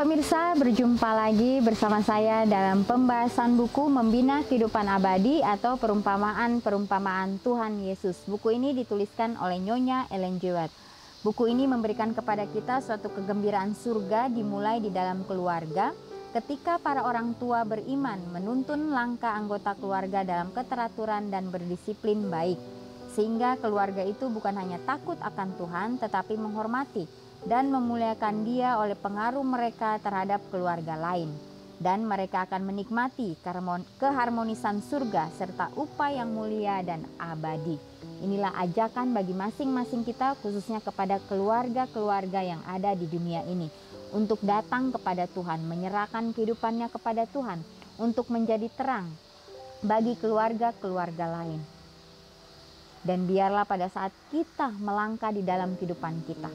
Pemirsa, berjumpa lagi bersama saya dalam pembahasan buku Membina Kehidupan Abadi atau Perumpamaan-Perumpamaan Tuhan Yesus. Buku ini dituliskan oleh Nyonya Ellen G. White. Buku ini memberikan kepada kita suatu kegembiraan surga dimulai di dalam keluarga ketika para orang tua beriman menuntun langkah anggota keluarga dalam keteraturan dan berdisiplin baik. Sehingga keluarga itu bukan hanya takut akan Tuhan tetapi menghormati dan memuliakan Dia oleh pengaruh mereka terhadap keluarga lain. Dan mereka akan menikmati keharmonisan surga serta upah yang mulia dan abadi. Inilah ajakan bagi masing-masing kita, khususnya kepada keluarga-keluarga yang ada di dunia ini, untuk datang kepada Tuhan, menyerahkan kehidupannya kepada Tuhan, untuk menjadi terang bagi keluarga-keluarga lain. Dan biarlah pada saat kita melangkah di dalam kehidupan kita,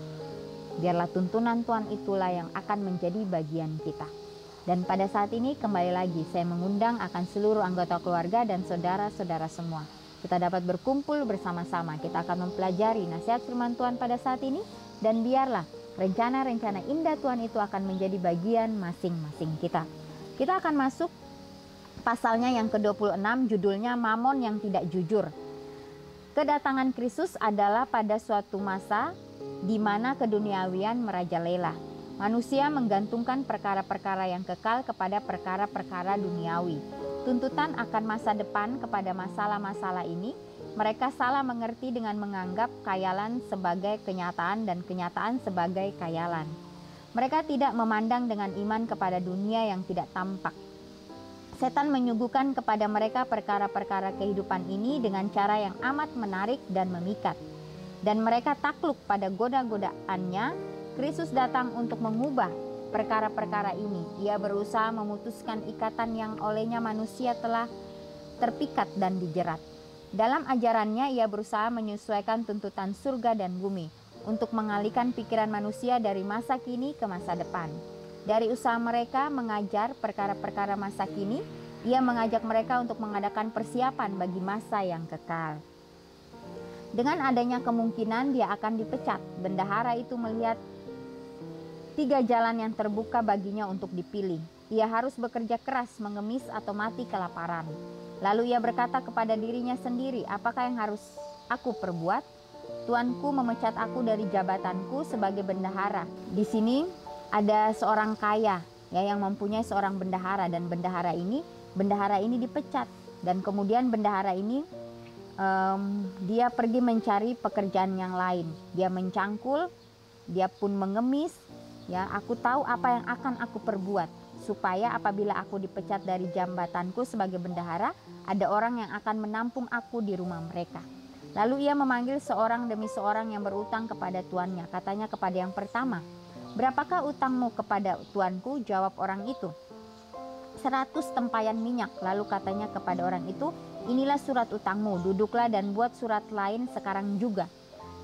biarlah tuntunan Tuhan itulah yang akan menjadi bagian kita. Dan pada saat ini kembali lagi saya mengundang akan seluruh anggota keluarga dan saudara-saudara semua. Kita dapat berkumpul bersama-sama. Kita akan mempelajari nasihat firman Tuhan pada saat ini. Dan biarlah rencana-rencana indah Tuhan itu akan menjadi bagian masing-masing kita. Kita akan masuk pasalnya yang ke-26, judulnya Mamon yang Tidak Jujur. Kedatangan Kristus adalah pada suatu masa di mana keduniawian merajalela. Manusia menggantungkan perkara-perkara yang kekal kepada perkara-perkara duniawi. Tuntutan akan masa depan kepada masalah-masalah ini, mereka salah mengerti dengan menganggap khayalan sebagai kenyataan dan kenyataan sebagai khayalan. Mereka tidak memandang dengan iman kepada dunia yang tidak tampak. Setan menyuguhkan kepada mereka perkara-perkara kehidupan ini dengan cara yang amat menarik dan memikat. Dan mereka takluk pada goda-godaannya. Kristus datang untuk mengubah perkara-perkara ini. Ia berusaha memutuskan ikatan yang olehnya manusia telah terpikat dan dijerat. Dalam ajarannya ia berusaha menyesuaikan tuntutan surga dan bumi untuk mengalihkan pikiran manusia dari masa kini ke masa depan. Dari usaha mereka mengajar perkara-perkara masa kini, ia mengajak mereka untuk mengadakan persiapan bagi masa yang kekal. Dengan adanya kemungkinan dia akan dipecat, bendahara itu melihat 3 jalan yang terbuka baginya untuk dipilih. Ia harus bekerja keras, mengemis, atau mati kelaparan. Lalu ia berkata kepada dirinya sendiri, apakah yang harus aku perbuat? Tuanku memecat aku dari jabatanku sebagai bendahara. Di sini ada seorang kaya ya, yang mempunyai seorang bendahara, dan bendahara ini dipecat. Dan kemudian bendahara ini dia pergi mencari pekerjaan yang lain. Dia mencangkul, dia pun mengemis. Ya, aku tahu apa yang akan aku perbuat supaya apabila aku dipecat dari jabatanku sebagai bendahara, ada orang yang akan menampung aku di rumah mereka. Lalu ia memanggil seorang demi seorang yang berutang kepada tuannya. Katanya kepada yang pertama, berapakah utangmu kepada tuanku? Jawab orang itu, 100 tempayan minyak. Lalu katanya kepada orang itu, inilah surat utangmu, duduklah dan buat surat lain sekarang juga.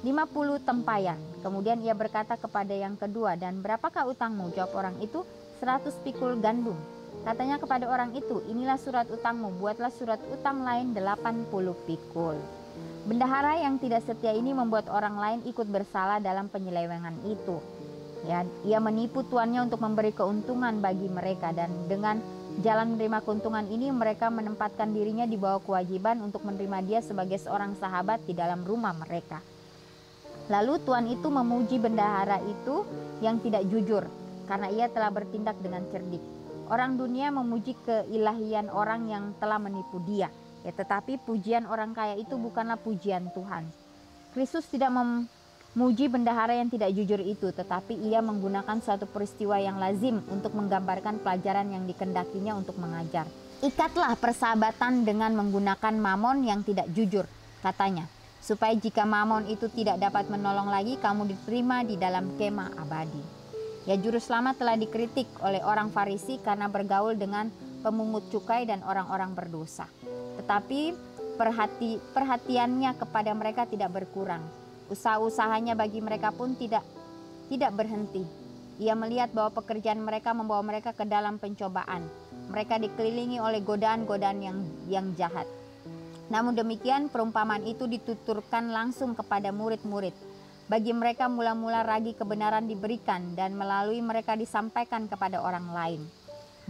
50 tempayan. Kemudian ia berkata kepada yang kedua, dan berapakah utangmu? Jawab orang itu, 100 pikul gandum. Katanya kepada orang itu, inilah surat utangmu, buatlah surat utang lain 80 pikul. Bendahara yang tidak setia ini membuat orang lain ikut bersalah dalam penyelewengan itu. Ya, ia menipu tuannya untuk memberi keuntungan bagi mereka, dan dengan jalan menerima keuntungan ini mereka menempatkan dirinya di bawah kewajiban untuk menerima dia sebagai seorang sahabat di dalam rumah mereka. Lalu tuan itu memuji bendahara itu yang tidak jujur karena ia telah bertindak dengan cerdik. Orang dunia memuji keilahian orang yang telah menipu dia, ya, tetapi pujian orang kaya itu bukanlah pujian Tuhan. Kristus tidak memuji bendahara yang tidak jujur itu, tetapi ia menggunakan suatu peristiwa yang lazim untuk menggambarkan pelajaran yang dikendakinya untuk mengajar. Ikatlah persahabatan dengan menggunakan mamon yang tidak jujur, katanya, supaya jika mamon itu tidak dapat menolong lagi, kamu diterima di dalam kemah abadi. Ya, juru selamat telah dikritik oleh orang Farisi karena bergaul dengan pemungut cukai dan orang-orang berdosa. Tetapi perhatiannya kepada mereka tidak berkurang. Usaha-usahanya bagi mereka pun tidak berhenti. Ia melihat bahwa pekerjaan mereka membawa mereka ke dalam pencobaan. Mereka dikelilingi oleh godaan-godaan yang jahat. Namun demikian perumpamaan itu dituturkan langsung kepada murid-murid. Bagi mereka mula-mula ragi kebenaran diberikan dan melalui mereka disampaikan kepada orang lain.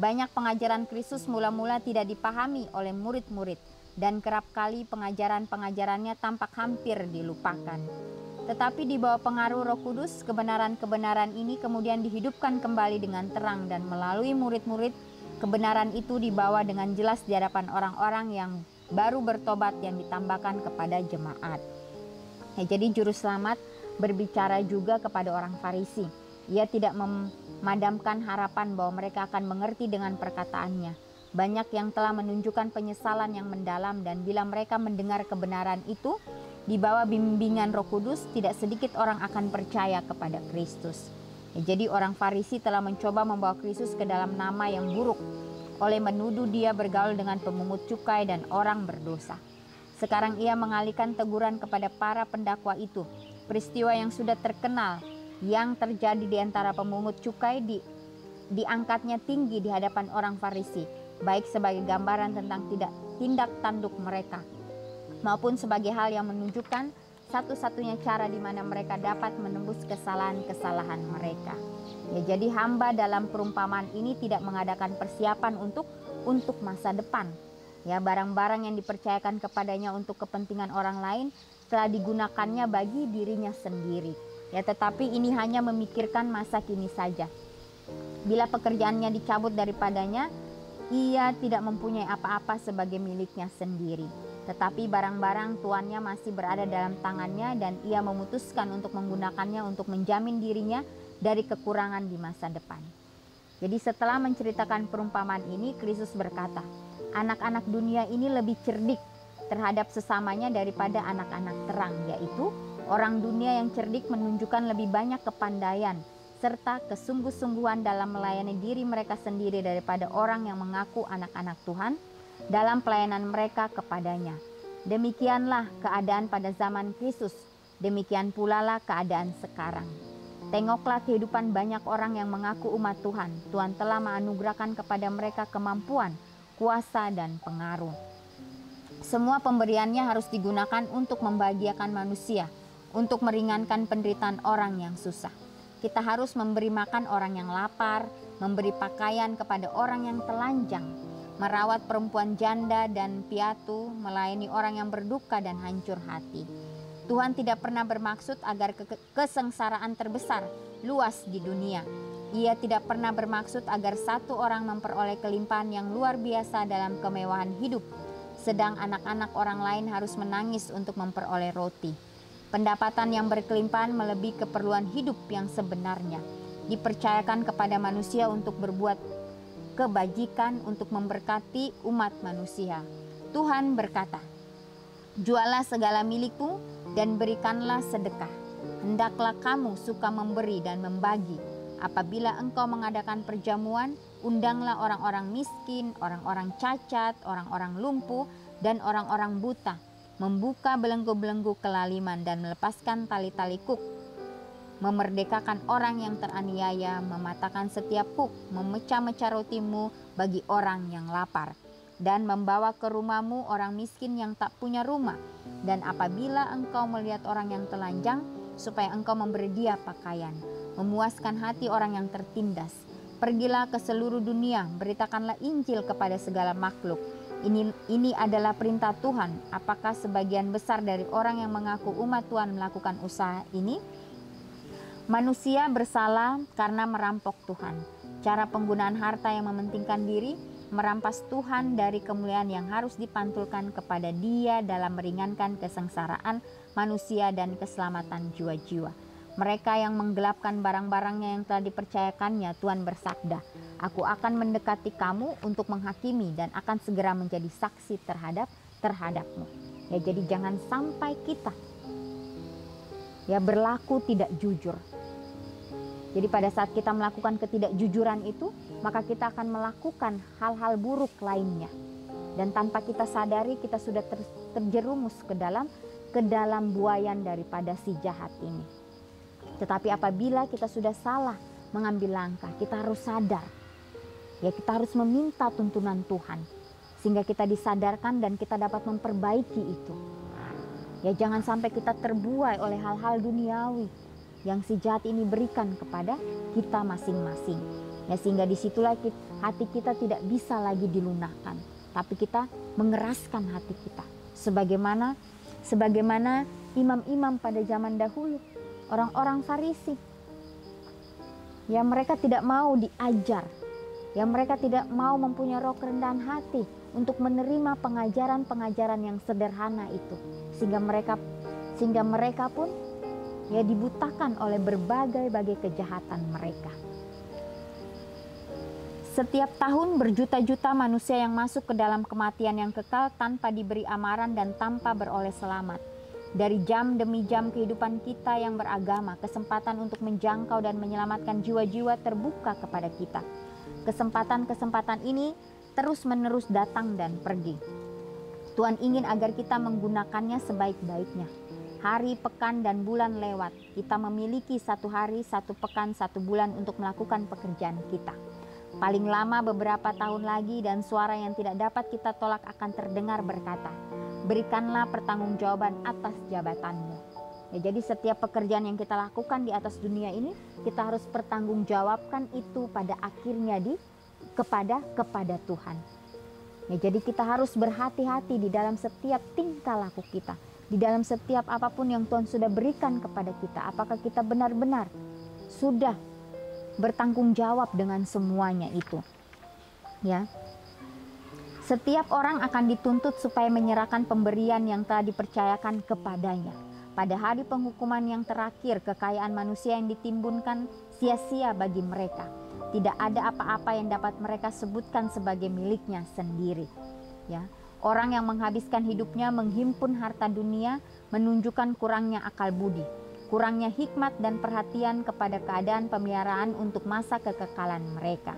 Banyak pengajaran Kristus mula-mula tidak dipahami oleh murid-murid dan kerap kali pengajaran-pengajarannya tampak hampir dilupakan. Tetapi di bawah pengaruh Roh Kudus, kebenaran-kebenaran ini kemudian dihidupkan kembali dengan terang dan melalui murid-murid, kebenaran itu dibawa dengan jelas di hadapan orang-orang yang baru bertobat yang ditambahkan kepada jemaat. Jadi juru selamat berbicara juga kepada orang Farisi. Ia tidak memadamkan harapan bahwa mereka akan mengerti dengan perkataannya. Banyak yang telah menunjukkan penyesalan yang mendalam dan bila mereka mendengar kebenaran itu, di bawah bimbingan Roh Kudus, tidak sedikit orang akan percaya kepada Kristus. Jadi orang Farisi telah mencoba membawa Kristus ke dalam nama yang buruk oleh menuduh dia bergaul dengan pemungut cukai dan orang berdosa. Sekarang ia mengalihkan teguran kepada para pendakwa itu. Peristiwa yang sudah terkenal yang terjadi di antara pemungut cukai diangkatnya tinggi di hadapan orang Farisi, baik sebagai gambaran tentang tindak tanduk mereka, maupun sebagai hal yang menunjukkan satu-satunya cara di mana mereka dapat menembus kesalahan-kesalahan mereka. Jadi hamba dalam perumpamaan ini tidak mengadakan persiapan untuk masa depan. Barang-barang yang dipercayakan kepadanya untuk kepentingan orang lain telah digunakannya bagi dirinya sendiri. Tetapi ini hanya memikirkan masa kini saja. Bila pekerjaannya dicabut daripadanya, ia tidak mempunyai apa-apa sebagai miliknya sendiri. Tetapi barang-barang tuannya masih berada dalam tangannya dan ia memutuskan untuk menggunakannya untuk menjamin dirinya dari kekurangan di masa depan. Jadi setelah menceritakan perumpamaan ini, Kristus berkata, anak-anak dunia ini lebih cerdik terhadap sesamanya daripada anak-anak terang, yaitu orang dunia yang cerdik menunjukkan lebih banyak kepandaian serta kesungguh-sungguhan dalam melayani diri mereka sendiri daripada orang yang mengaku anak-anak Tuhan dalam pelayanan mereka kepadanya. Demikianlah keadaan pada zaman Kristus, demikian pula lah keadaan sekarang. Tengoklah kehidupan banyak orang yang mengaku umat Tuhan. Tuhan telah menganugerahkan kepada mereka kemampuan, kuasa, dan pengaruh. Semua pemberiannya harus digunakan untuk membahagiakan manusia, untuk meringankan penderitaan orang yang susah. Kita harus memberi makan orang yang lapar, memberi pakaian kepada orang yang telanjang, merawat perempuan janda dan piatu, melayani orang yang berduka dan hancur hati. Tuhan tidak pernah bermaksud agar kesengsaraan terbesar luas di dunia. Ia tidak pernah bermaksud agar satu orang memperoleh kelimpahan yang luar biasa dalam kemewahan hidup, sedang anak-anak orang lain harus menangis untuk memperoleh roti. Pendapatan yang berkelimpahan melebihi keperluan hidup yang sebenarnya. Dipercayakan kepada manusia untuk berbuat kebajikan untuk memberkati umat manusia. Tuhan berkata, jualah segala milikmu dan berikanlah sedekah. Hendaklah kamu suka memberi dan membagi. Apabila engkau mengadakan perjamuan, undanglah orang-orang miskin, orang-orang cacat, orang-orang lumpuh, dan orang-orang buta, membuka belenggu-belenggu kelaliman dan melepaskan tali-tali kuk, memerdekakan orang yang teraniaya, mematahkan setiap kuk, memecah-mecah rotimu bagi orang yang lapar, dan membawa ke rumahmu orang miskin yang tak punya rumah. Dan apabila engkau melihat orang yang telanjang, supaya engkau memberi dia pakaian, memuaskan hati orang yang tertindas. Pergilah ke seluruh dunia, beritakanlah Injil kepada segala makhluk. Ini adalah perintah Tuhan. Apakah sebagian besar dari orang yang mengaku umat Tuhan melakukan usaha ini? Manusia bersalah karena merampok Tuhan. Cara penggunaan harta yang mementingkan diri, merampas Tuhan dari kemuliaan yang harus dipantulkan kepada Dia dalam meringankan kesengsaraan manusia dan keselamatan jiwa-jiwa. Mereka yang menggelapkan barang-barangnya yang telah dipercayakannya, Tuhan bersabda, aku akan mendekati kamu untuk menghakimi dan akan segera menjadi saksi terhadapmu. Jadi jangan sampai kita berlaku tidak jujur. Jadi pada saat kita melakukan ketidakjujuran itu, maka kita akan melakukan hal-hal buruk lainnya. Dan tanpa kita sadari, kita sudah terjerumus ke dalam buayan daripada si jahat ini. Tetapi apabila kita sudah salah mengambil langkah, kita harus sadar. Kita harus meminta tuntunan Tuhan. Sehingga kita disadarkan dan kita dapat memperbaiki itu. Ya, jangan sampai kita terbuai oleh hal-hal duniawi yang si jahat ini berikan kepada kita masing-masing. Ya, sehingga disitulah hati kita tidak bisa lagi dilunakkan, tapi kita mengeraskan hati kita. Sebagaimana imam-imam pada zaman dahulu, orang-orang Farisi. Ya, mereka tidak mau diajar. Ya, mereka tidak mau mempunyai roh kerendahan hati untuk menerima pengajaran-pengajaran yang sederhana itu. Sehingga mereka pun ya dibutakan oleh berbagai kejahatan mereka. Setiap tahun berjuta-juta manusia yang masuk ke dalam kematian yang kekal tanpa diberi amaran dan tanpa beroleh selamat. Dari jam demi jam kehidupan kita yang beragama, kesempatan untuk menjangkau dan menyelamatkan jiwa-jiwa terbuka kepada kita. Kesempatan-kesempatan ini terus-menerus datang dan pergi. Tuhan ingin agar kita menggunakannya sebaik-baiknya. Hari, pekan, dan bulan lewat. Kita memiliki 1 hari, 1 pekan, 1 bulan untuk melakukan pekerjaan kita. Paling lama beberapa tahun lagi dan suara yang tidak dapat kita tolak akan terdengar berkata, berikanlah pertanggungjawaban atas jabatanmu. Ya, jadi setiap pekerjaan yang kita lakukan di atas dunia ini, kita harus pertanggungjawabkan itu pada akhirnya kepada Tuhan. Ya, jadi kita harus berhati-hati di dalam setiap tingkah laku kita, di dalam setiap apapun yang Tuhan sudah berikan kepada kita. Apakah kita benar-benar sudah bertanggung jawab dengan semuanya itu? Ya. Setiap orang akan dituntut supaya menyerahkan pemberian yang telah dipercayakan kepadanya. Pada hari penghukuman yang terakhir, kekayaan manusia yang ditimbunkan sia-sia bagi mereka. Tidak ada apa-apa yang dapat mereka sebutkan sebagai miliknya sendiri. Ya, orang yang menghabiskan hidupnya menghimpun harta dunia menunjukkan kurangnya akal budi, kurangnya hikmat dan perhatian kepada keadaan pemeliharaan untuk masa kekekalan mereka.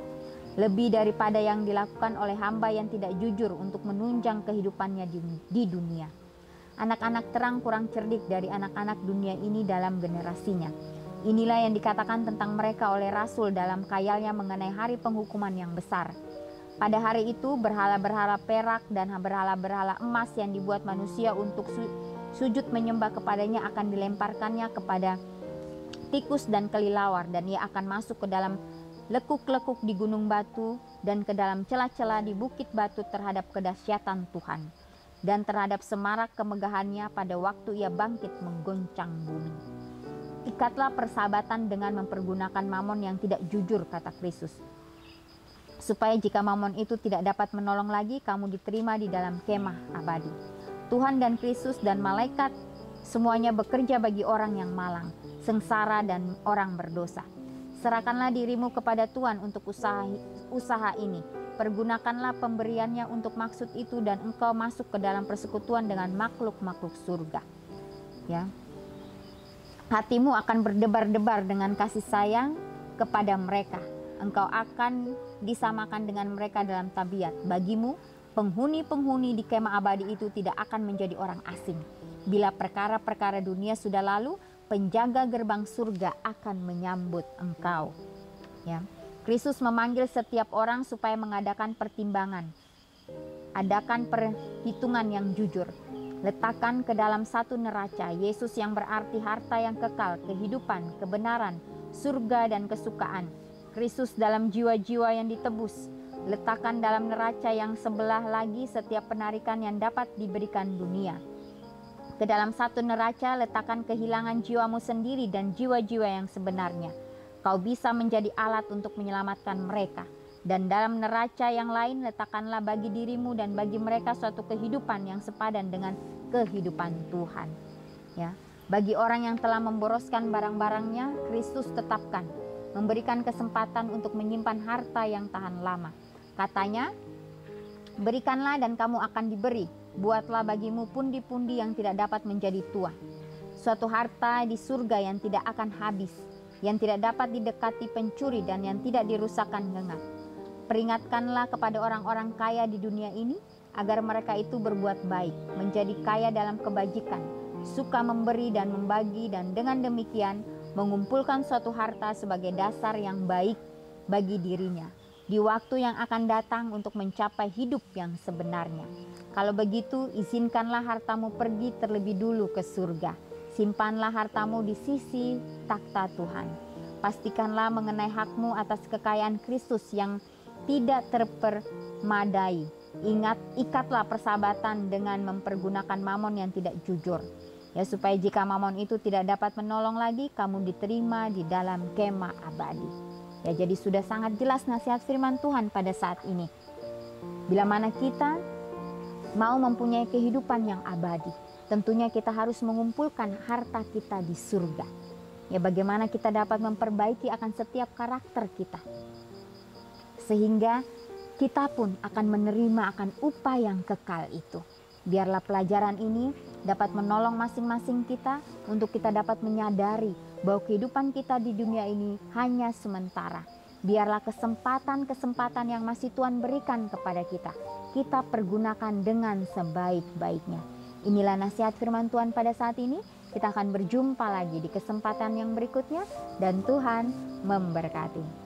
Lebih daripada yang dilakukan oleh hamba yang tidak jujur untuk menunjang kehidupannya di dunia. Anak-anak terang kurang cerdik dari anak-anak dunia ini dalam generasinya. Inilah yang dikatakan tentang mereka oleh Rasul dalam khayalnya mengenai hari penghukuman yang besar. Pada hari itu berhala-berhala perak dan berhala-berhala emas yang dibuat manusia untuk sujud menyembah kepadanya akan dilemparkannya kepada tikus dan kelilawar, dan ia akan masuk ke dalam lekuk-lekuk di gunung batu dan ke dalam celah-celah di bukit batu terhadap kedahsyatan Tuhan dan terhadap semarak kemegahannya pada waktu ia bangkit menggoncang bumi. Ikatlah persahabatan dengan mempergunakan mamon yang tidak jujur, kata Kristus, supaya jika mamon itu tidak dapat menolong lagi, kamu diterima di dalam kemah abadi. Tuhan dan Kristus dan malaikat semuanya bekerja bagi orang yang malang, sengsara dan orang berdosa. Serahkanlah dirimu kepada Tuhan untuk usaha ini. Pergunakanlah pemberiannya untuk maksud itu dan engkau masuk ke dalam persekutuan dengan makhluk-makhluk surga. Ya. Hatimu akan berdebar-debar dengan kasih sayang kepada mereka. Engkau akan disamakan dengan mereka dalam tabiat. Bagimu, penghuni-penghuni di kemah abadi itu tidak akan menjadi orang asing. Bila perkara-perkara dunia sudah lalu, penjaga gerbang surga akan menyambut engkau. Ya. Kristus memanggil setiap orang supaya mengadakan pertimbangan. Adakan perhitungan yang jujur. Letakkan ke dalam satu neraca Yesus yang berarti harta yang kekal, kehidupan, kebenaran, surga dan kesukaan. Kristus dalam jiwa-jiwa yang ditebus. Letakkan dalam neraca yang sebelah lagi setiap penarikan yang dapat diberikan dunia. Ke dalam satu neraca letakkan kehilangan jiwamu sendiri dan jiwa-jiwa yang sebenarnya. Kau bisa menjadi alat untuk menyelamatkan mereka. Dan dalam neraca yang lain letakkanlah bagi dirimu dan bagi mereka suatu kehidupan yang sepadan dengan kehidupan Tuhan. Ya, bagi orang yang telah memboroskan barang-barangnya, Kristus tetapkan, memberikan kesempatan untuk menyimpan harta yang tahan lama. Katanya, berikanlah dan kamu akan diberi. Buatlah bagimu pundi-pundi yang tidak dapat menjadi tua. Suatu harta di surga yang tidak akan habis, yang tidak dapat didekati pencuri dan yang tidak dirusakkan ngengak. Peringatkanlah kepada orang-orang kaya di dunia ini agar mereka itu berbuat baik, menjadi kaya dalam kebajikan, suka memberi dan membagi, dan dengan demikian mengumpulkan suatu harta sebagai dasar yang baik bagi dirinya di waktu yang akan datang untuk mencapai hidup yang sebenarnya. Kalau begitu, izinkanlah hartamu pergi terlebih dulu ke surga. Simpanlah hartamu di sisi takhta Tuhan. Pastikanlah mengenai hakmu atas kekayaan Kristus yang tidak terpermadai. Ingat, ikatlah persahabatan dengan mempergunakan mamon yang tidak jujur. Ya, supaya jika mamon itu tidak dapat menolong lagi, kamu diterima di dalam kemah abadi. Ya, jadi sudah sangat jelas nasihat firman Tuhan pada saat ini. Bila mana kita mau mempunyai kehidupan yang abadi, tentunya kita harus mengumpulkan harta kita di surga. Ya, bagaimana kita dapat memperbaiki akan setiap karakter kita, sehingga kita pun akan menerima akan upah yang kekal itu. Biarlah pelajaran ini dapat menolong masing-masing kita untuk kita dapat menyadari bahwa kehidupan kita di dunia ini hanya sementara. Biarlah kesempatan-kesempatan yang masih Tuhan berikan kepada kita pergunakan dengan sebaik-baiknya. Inilah nasihat firman Tuhan pada saat ini. Kita akan berjumpa lagi di kesempatan yang berikutnya dan Tuhan memberkati.